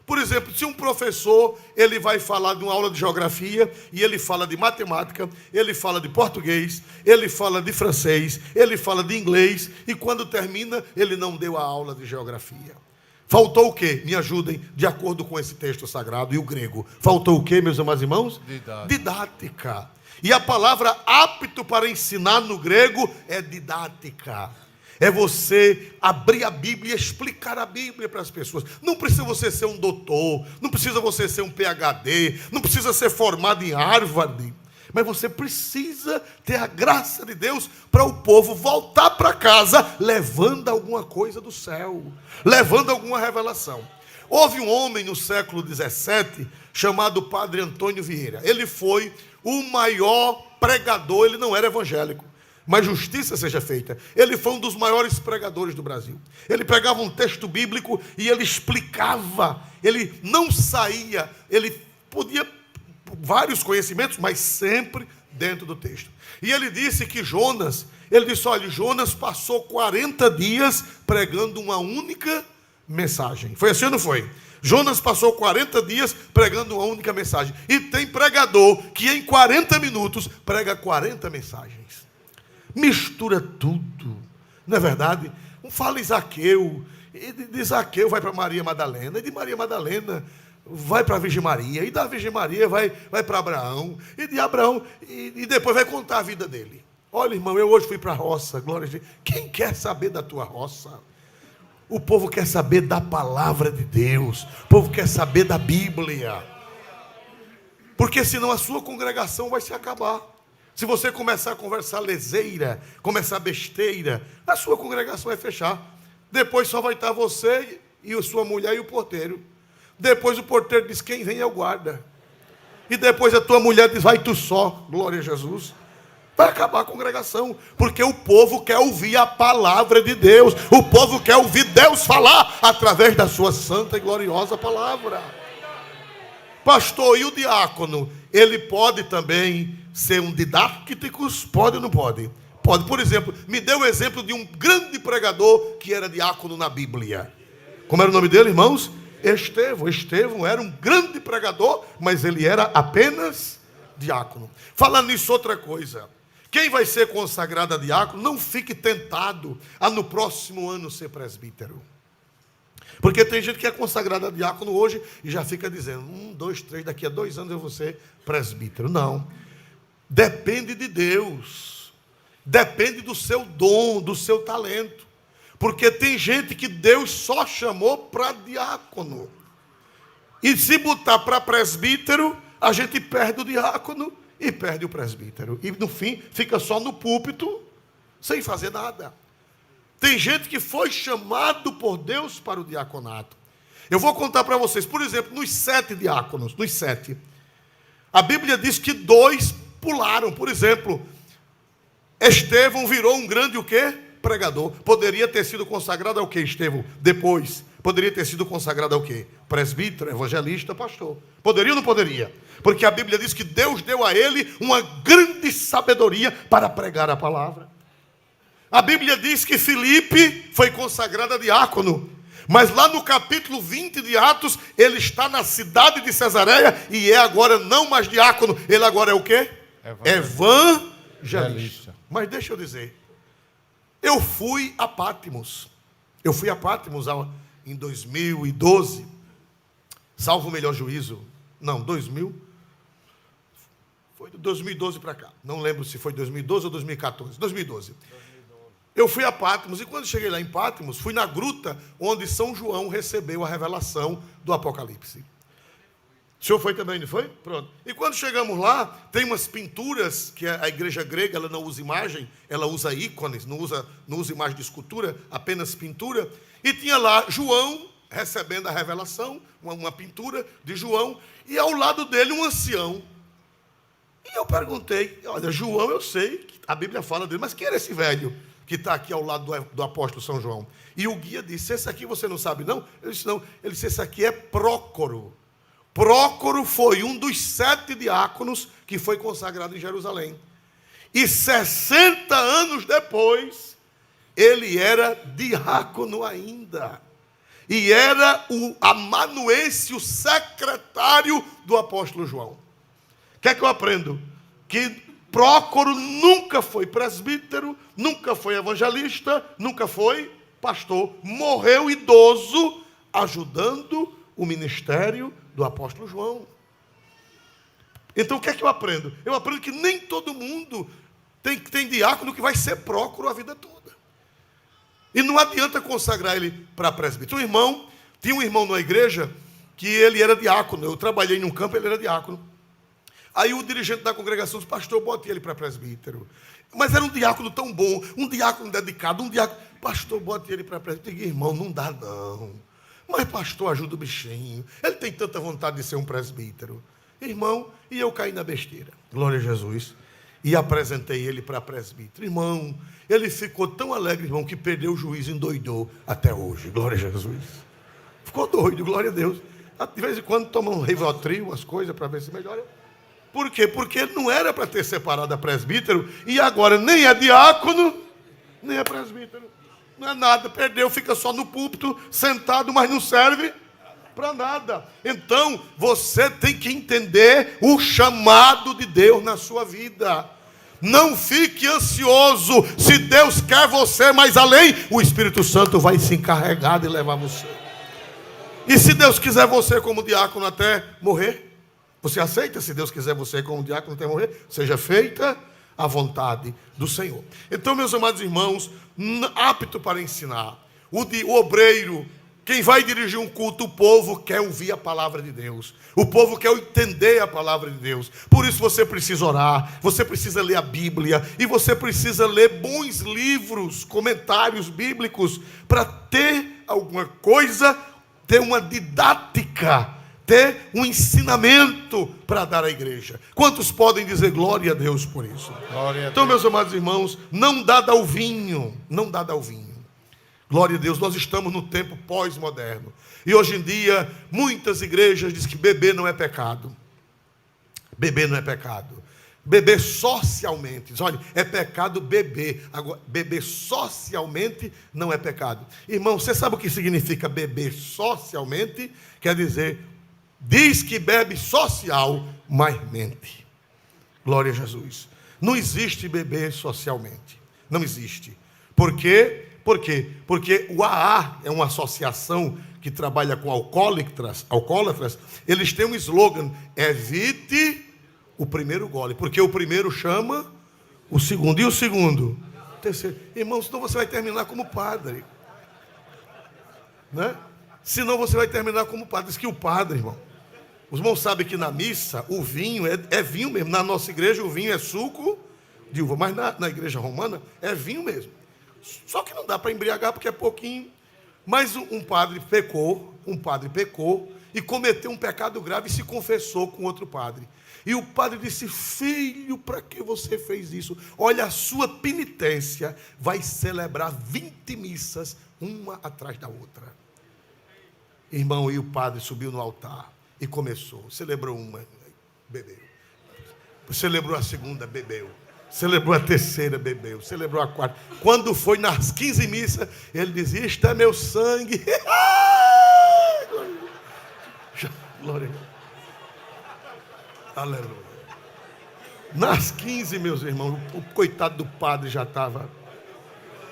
Speaker 1: Por exemplo, se um professor, ele vai falar de uma aula de geografia, e ele fala de matemática, ele fala de português, ele fala de francês, ele fala de inglês, e quando termina, ele não deu a aula de geografia. Faltou o quê? Me ajudem, de acordo com esse texto sagrado e o grego. Faltou o quê, meus amados irmãos? Didática. E a palavra apto para ensinar no grego é didática. É você abrir a Bíblia e explicar a Bíblia para as pessoas. Não precisa você ser um doutor, não precisa você ser um PhD, não precisa ser formado em Harvard, mas você precisa ter a graça de Deus para o povo voltar para casa levando alguma coisa do céu, levando alguma revelação. Houve um homem no século XVII chamado Padre Antônio Vieira. Ele foi o maior pregador, ele não era evangélico, mas justiça seja feita. Ele foi um dos maiores pregadores do Brasil. Ele pegava um texto bíblico e ele explicava. Ele não saía, ele podia vários conhecimentos, mas sempre dentro do texto. E ele disse que Jonas, ele disse, olha, Jonas passou 40 dias pregando uma única mensagem. Foi assim ou não foi? Jonas passou 40 dias pregando uma única mensagem. E tem pregador que em 40 minutos prega 40 mensagens. Mistura tudo, não é verdade? Fala em Zaqueu, e de Zaqueu vai para Maria Madalena, e de Maria Madalena vai para a Virgem Maria, e da Virgem Maria vai para Abraão, e de Abraão, e depois vai contar a vida dele. Olha, irmão, eu hoje fui para a roça, glória a Deus. Quem quer saber da tua roça? O povo quer saber da palavra de Deus, o povo quer saber da Bíblia, porque senão a sua congregação vai se acabar. Se você começar a conversar leseira, começar besteira, a sua congregação vai fechar. Depois só vai estar você e a sua mulher e o porteiro. Depois o porteiro diz, quem vem é o guarda. E depois a tua mulher diz, vai tu só, glória a Jesus. Vai acabar a congregação, porque o povo quer ouvir a palavra de Deus. O povo quer ouvir Deus falar através da sua santa e gloriosa palavra. Pastor, e o diácono? Ele pode também ser um didáticos? Pode ou não pode? Pode. Por exemplo, me dê o exemplo de um grande pregador que era diácono na Bíblia. Como era o nome dele, irmãos? Estevão. Estevão era um grande pregador, mas ele era apenas diácono. Falando nisso, outra coisa. Quem vai ser consagrado a diácono, não fique tentado a no próximo ano ser presbítero. Porque tem gente que é consagrada a diácono hoje e já fica dizendo, 1, 2, 3, daqui a 2 anos eu vou ser presbítero. Não. Depende de Deus. Depende do seu dom, do seu talento. Porque tem gente que Deus só chamou para diácono. E se botar para presbítero, a gente perde o diácono e perde o presbítero. E no fim, fica só no púlpito, sem fazer nada. Tem gente que foi chamado por Deus para o diaconato. Eu vou contar para vocês, por exemplo, nos 7 diáconos, nos 7, a Bíblia diz que 2 pularam. Por exemplo, Estevão virou um grande o quê? Pregador. Poderia ter sido consagrado ao quê, Estevão? Depois. Poderia ter sido consagrado ao quê? Presbítero, evangelista, pastor. Poderia ou não poderia? Porque a Bíblia diz que Deus deu a ele uma grande sabedoria para pregar a palavra. A Bíblia diz que Filipe foi consagrado a diácono. Mas lá no capítulo 20 de Atos, ele está na cidade de Cesareia e é agora não mais diácono. Ele agora é o quê? Evangelista. Mas deixa eu dizer, eu fui a Patmos. Eu fui a Patmos em 2012, salvo o melhor juízo. Não, 2000. Foi de 2012 para cá. Não lembro se foi 2012 ou 2014. 2012. Eu fui a Patmos e quando cheguei lá em Patmos, fui na gruta onde São João recebeu a revelação do Apocalipse. O senhor foi também, não foi? Pronto. E quando chegamos lá, tem umas pinturas, que a igreja grega ela não usa imagem, ela usa ícones, não usa imagem de escultura, apenas pintura. E tinha lá João recebendo a revelação, uma pintura de João, e ao lado dele um ancião. E eu perguntei, olha, João eu sei, que a Bíblia fala dele, mas quem era esse velho que está aqui ao lado do apóstolo São João? E o guia disse, esse aqui você não sabe não? Eu disse, não. Ele disse, esse aqui é Prócoro. Prócoro foi um dos 7 diáconos que foi consagrado em Jerusalém. E 60 anos depois, ele era diácono ainda. e era o amanuense, o secretário do apóstolo João. O que é que eu aprendo? Que Prócoro nunca foi presbítero, nunca foi evangelista, nunca foi pastor. Morreu idoso, ajudando o ministério do apóstolo João. Então o que é que eu aprendo? Eu aprendo que nem todo mundo tem diácono que vai ser Prócoro a vida toda. E não adianta consagrar ele para presbítero. Tinha um irmão na igreja que ele era diácono. Eu trabalhei num campo, ele era diácono. Aí o dirigente da congregação disse: pastor, bote ele para presbítero. Mas era um diácono tão bom, um diácono dedicado, pastor, bote ele para presbítero. Eu digo: irmão, não dá não. Mas pastor, ajuda o bichinho. Ele tem tanta vontade de ser um presbítero. Irmão, e eu caí na besteira. Glória a Jesus. E apresentei ele para presbítero. Irmão, ele ficou tão alegre, irmão, que perdeu o juízo e endoidou até hoje. Glória a Jesus. Ficou doido, glória a Deus. De vez em quando toma um Rivotril, umas coisas para ver se melhora. Por quê? Porque ele não era para ter separado a presbítero e agora nem é diácono, nem é presbítero. Não é nada, perdeu, fica só no púlpito, sentado, mas não serve para nada. Então, você tem que entender o chamado de Deus na sua vida. Não fique ansioso. Se Deus quer você mais além, o Espírito Santo vai se encarregar de levar você. E se Deus quiser você como diácono até morrer, você aceita? Se Deus quiser você como diácono até morrer, seja feita a vontade do Senhor. Então, meus amados irmãos, apto para ensinar. O obreiro, quem vai dirigir um culto, o povo quer ouvir a palavra de Deus. O povo quer entender a palavra de Deus. Por isso você precisa orar, você precisa ler a Bíblia, e você precisa ler bons livros, comentários bíblicos, para ter alguma coisa, ter uma didática, ter um ensinamento para dar à igreja. Quantos podem dizer glória a Deus por isso? Então, meus amados irmãos, não dada ao vinho, não dada ao vinho. Glória a Deus, nós estamos no tempo pós-moderno. E hoje em dia, muitas igrejas dizem que beber não é pecado. Beber não é pecado. Beber socialmente. Olha, é pecado beber. Agora, beber socialmente não é pecado. Irmão, você sabe o que significa beber socialmente? Quer dizer, diz que bebe social, mas mente. Glória a Jesus. Não existe beber socialmente. Não existe. Por quê? Por quê? Porque o AA é uma associação que trabalha com alcoólatras. Eles têm um slogan: evite o primeiro gole, porque o primeiro chama o segundo, e o segundo? O terceiro. Irmão, senão você vai terminar como padre, né? Senão você vai terminar como padre. Diz que o padre, irmão, os irmãos sabem que na missa o vinho é vinho mesmo. Na nossa igreja o vinho é suco de uva, mas na igreja romana é vinho mesmo. Só que não dá para embriagar porque é pouquinho. Mas um padre pecou e cometeu um pecado grave e se confessou com outro padre. E o padre disse: filho, para que você fez isso? Olha, a sua penitência vai celebrar 20 missas, uma atrás da outra. Irmão, e o padre subiu no altar e começou. Celebrou uma, bebeu. Celebrou a segunda, bebeu. Celebrou a terceira, bebeu. Celebrou a quarta. Quando foi nas 15 missas, ele dizia: isto é meu sangue. Glória a Deus. Aleluia. Nas 15, meus irmãos, o coitado do padre já estava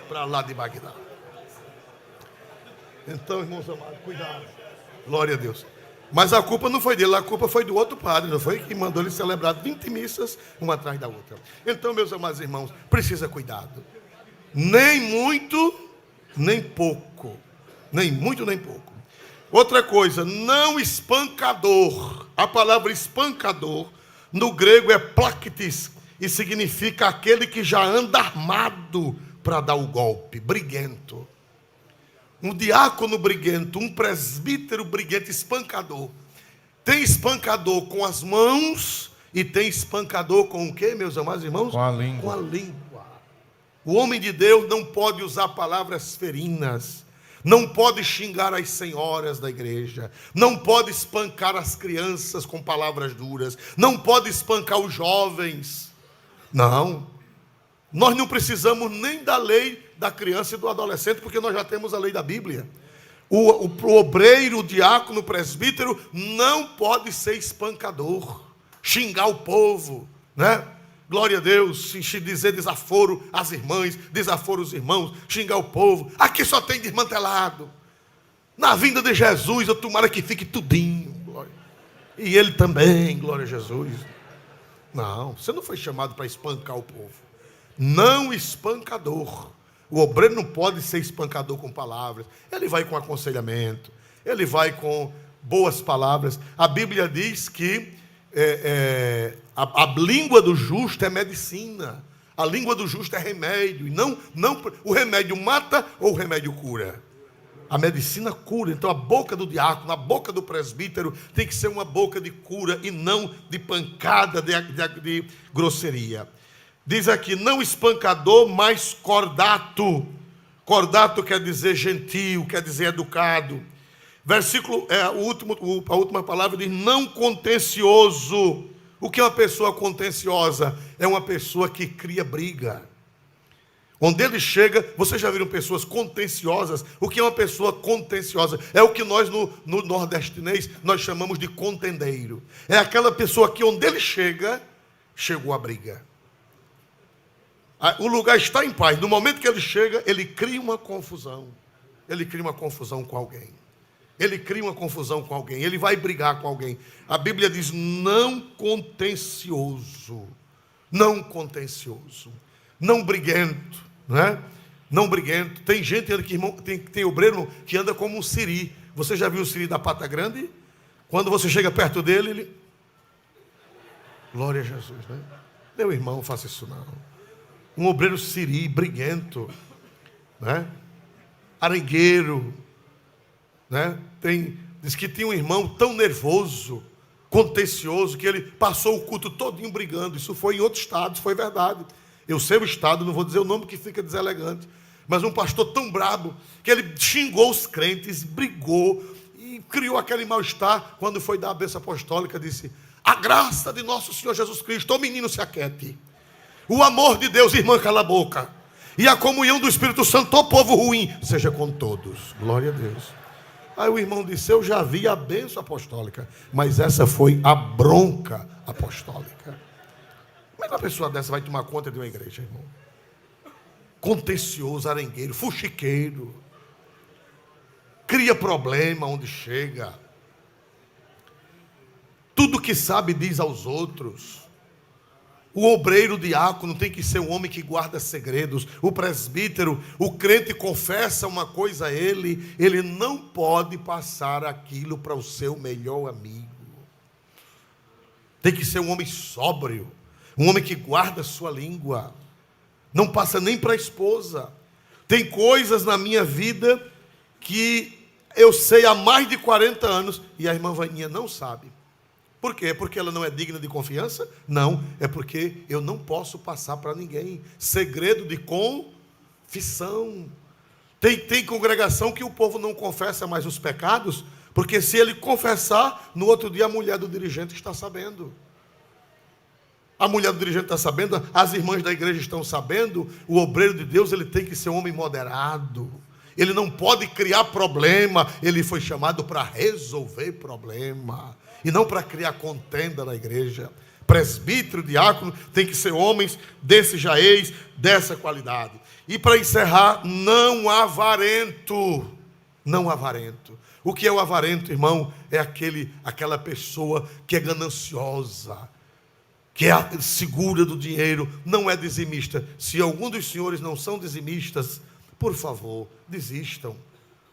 Speaker 1: para lá de Bagdá. Então, irmãos amados, cuidado. Glória a Deus. Mas a culpa não foi dele, a culpa foi do outro padre, não foi? Que mandou ele celebrar 20 missas, uma atrás da outra. Então, meus amados irmãos, precisa cuidado. Nem muito, nem pouco. Nem muito, nem pouco. Outra coisa, não espancador. A palavra espancador, no grego é plaktis, e significa aquele que já anda armado para dar o golpe, briguento. Um diácono briguento, um presbítero briguento, espancador. Tem espancador com as mãos e tem espancador com o quê, meus amados irmãos?
Speaker 2: Com a língua.
Speaker 1: Com a língua. O homem de Deus não pode usar palavras ferinas, não pode xingar as senhoras da igreja, não pode espancar as crianças com palavras duras, não pode espancar os jovens. Não. Nós não precisamos nem da lei da criança e do adolescente, porque nós já temos a lei da Bíblia. O obreiro, o diácono, o presbítero não pode ser espancador, xingar o povo, né? Glória a Deus, dizer desaforo às irmãs, desaforo aos irmãos, xingar o povo. Aqui só tem desmantelado. Na vinda de Jesus, eu tomara que fique tudinho. Glória. E ele também, glória a Jesus. Não, você não foi chamado para espancar o povo. Não espancador. O obreiro não pode ser espancador com palavras. Ele vai com aconselhamento. Ele vai com boas palavras. A Bíblia diz que a língua do justo é medicina. A língua do justo é remédio. E não o remédio mata ou o remédio cura. A medicina cura. Então a boca do diácono, a boca do presbítero tem que ser uma boca de cura e não de pancada, de grosseria. Diz aqui, não espancador, mas cordato. Cordato quer dizer gentil, quer dizer educado. Versículo, a última palavra diz, não contencioso. O que é uma pessoa contenciosa? É uma pessoa que cria briga. Onde ele chega, vocês já viram pessoas contenciosas? O que é uma pessoa contenciosa? É o que nós no nordestinês nós chamamos de contendeiro. É aquela pessoa que onde ele chega, chegou a briga. O lugar está em paz. No momento que ele chega, ele cria uma confusão. Ele cria uma confusão com alguém. Ele cria uma confusão com alguém. Ele vai brigar com alguém. A Bíblia diz, não contencioso. Não contencioso. Não briguento. Né? Não briguento. Tem gente, tem obreiro que anda como um siri. Você já viu o siri da pata grande? Quando você chega perto dele, ele... Glória a Jesus, né? Meu irmão, não faça isso não. Um obreiro siri, briguento, né? Arengueiro, né? Diz que tinha um irmão tão nervoso, contencioso, que ele passou o culto todinho brigando. Isso foi em outro estado, isso foi verdade. Eu sei o estado, não vou dizer o nome que fica deselegante, mas um pastor tão brabo, que ele xingou os crentes, brigou, e criou aquele mal-estar. Quando foi dar a bênção apostólica, disse, a graça de nosso Senhor Jesus Cristo, ô menino, se aquete. O amor de Deus, irmã, cala a boca. E a comunhão do Espírito Santo, ô povo ruim, seja com todos. Glória a Deus. Aí o irmão disse, eu já vi a bênção apostólica, mas essa foi a bronca apostólica. Como é que uma pessoa dessa vai tomar conta de uma igreja, irmão? Contencioso, arengueiro, fuxiqueiro. Cria problema onde chega. Tudo que sabe diz aos outros. O obreiro, o diácono tem que ser um homem que guarda segredos. O presbítero, o crente confessa uma coisa a ele não pode passar aquilo para o seu melhor amigo. Tem que ser um homem sóbrio, um homem que guarda a sua língua. Não passa nem para a esposa. Tem coisas na minha vida que eu sei há mais de 40 anos e a irmã Vaninha não sabe. Por quê? Porque ela não é digna de confiança? Não, é porque eu não posso passar para ninguém. Segredo de confissão. Tem congregação que o povo não confessa mais os pecados, porque se ele confessar, no outro dia a mulher do dirigente está sabendo. A mulher do dirigente está sabendo, as irmãs da igreja estão sabendo. O obreiro de Deus, ele tem que ser um homem moderado. Ele não pode criar problema. Ele foi chamado para resolver problema e não para criar contenda na igreja. Presbítero, diácono, tem que ser homens desse jaez, dessa qualidade. E para encerrar, não avarento. Não avarento. O que é o avarento, irmão? É aquela pessoa que é gananciosa, que é segura do dinheiro, não é dizimista. Se algum dos senhores não são dizimistas, por favor, desistam.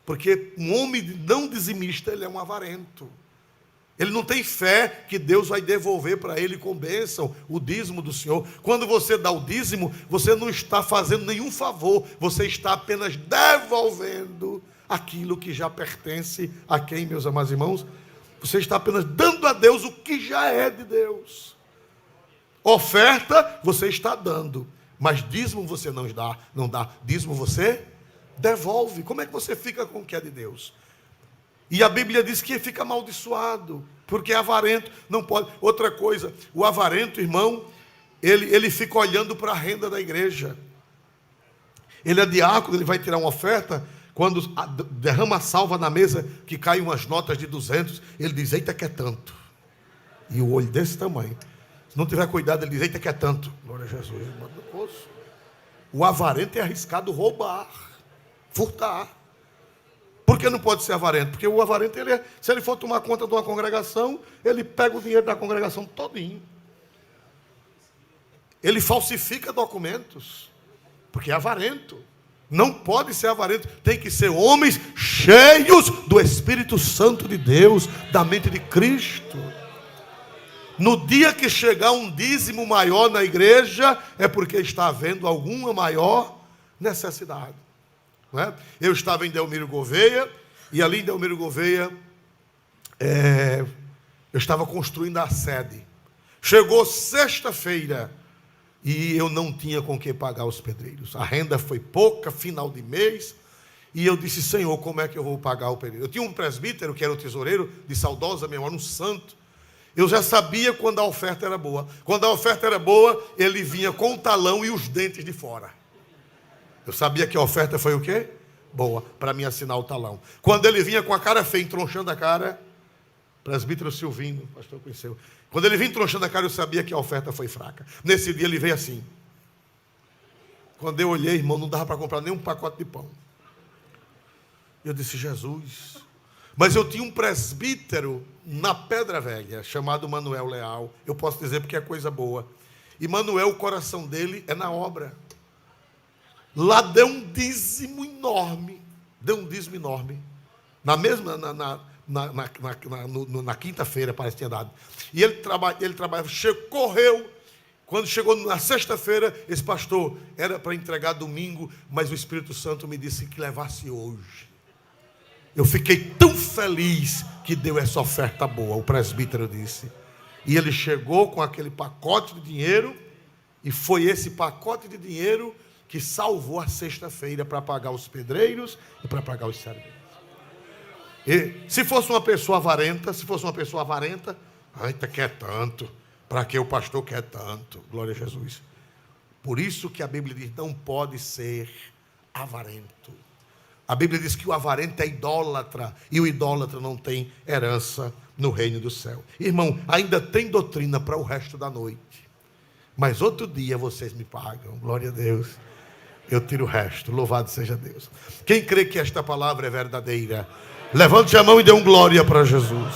Speaker 1: Porque um homem não dizimista, ele é um avarento. Ele não tem fé que Deus vai devolver para ele com bênção o dízimo do Senhor. Quando você dá o dízimo, você não está fazendo nenhum favor, você está apenas devolvendo aquilo que já pertence a quem, meus amados irmãos? Você está apenas dando a Deus o que já é de Deus. Oferta, você está dando, mas dízimo você não dá. Dízimo você devolve. Como é que você fica com o que é de Deus? E a Bíblia diz que fica amaldiçoado, porque é avarento, não pode. Outra coisa, o avarento, irmão, ele fica olhando para a renda da igreja. Ele é diácono, ele vai tirar uma oferta. quando derrama a salva na mesa, que caem umas notas de 200, ele diz, eita que é tanto. E o olho desse tamanho. Se não tiver cuidado, ele diz, eita que é tanto. Glória a Jesus. O avarento é arriscado roubar, furtar. Por que não pode ser avarento? Porque o avarento, se ele for tomar conta de uma congregação, ele pega o dinheiro da congregação todinho. Ele falsifica documentos, porque é avarento. Não pode ser avarento, tem que ser homens cheios do Espírito Santo de Deus, da mente de Cristo. No dia que chegar um dízimo maior na igreja, é porque está havendo alguma maior necessidade. Não é? Eu estava em Delmiro Gouveia, e ali em Delmiro Gouveia, eu estava construindo a sede. Chegou sexta-feira, e eu não tinha com que pagar os pedreiros. A renda foi pouca, final de mês, e eu disse, Senhor, como é que eu vou pagar o pedreiro? Eu tinha um presbítero, que era o tesoureiro, de saudosa memória, um santo. Eu já sabia quando a oferta era boa. Quando a oferta era boa, ele vinha com o talão e os dentes de fora. Eu sabia que a oferta foi o quê? Boa, para mim assinar o talão. Quando ele vinha com a cara feia, entronchando a cara, presbítero Silvino, pastor conheceu. Quando ele vinha entronchando a cara, eu sabia que a oferta foi fraca. Nesse dia ele veio assim. Quando eu olhei, irmão, não dava para comprar nem um pacote de pão. Eu disse, Jesus. Mas eu tinha um presbítero na Pedra Velha, chamado Manuel Leal. Eu posso dizer porque é coisa boa. E Manuel, o coração dele é na obra. Lá deu um dízimo enorme. Deu um dízimo enorme. Na mesma, na quinta-feira, parece que tinha dado. E ele trabalhava, correu. Quando chegou na sexta-feira, esse pastor era para entregar domingo, mas o Espírito Santo me disse que levasse hoje. Eu fiquei tão feliz que deu essa oferta boa, o presbítero disse. E ele chegou com aquele pacote de dinheiro, e foi esse pacote de dinheiro que salvou a sexta-feira para pagar os pedreiros e para pagar os serventes. E se fosse uma pessoa avarenta, quer tanto, para que o pastor quer tanto? Glória a Jesus. Por isso que a Bíblia diz, não pode ser avarento. A Bíblia diz que o avarento é idólatra, e o idólatra não tem herança no reino do céu. Irmão, ainda tem doutrina para o resto da noite, mas outro dia vocês me pagam, glória a Deus. Eu tiro o resto, louvado seja Deus. Quem crê que esta palavra é verdadeira, levante a mão e dê um glória para Jesus.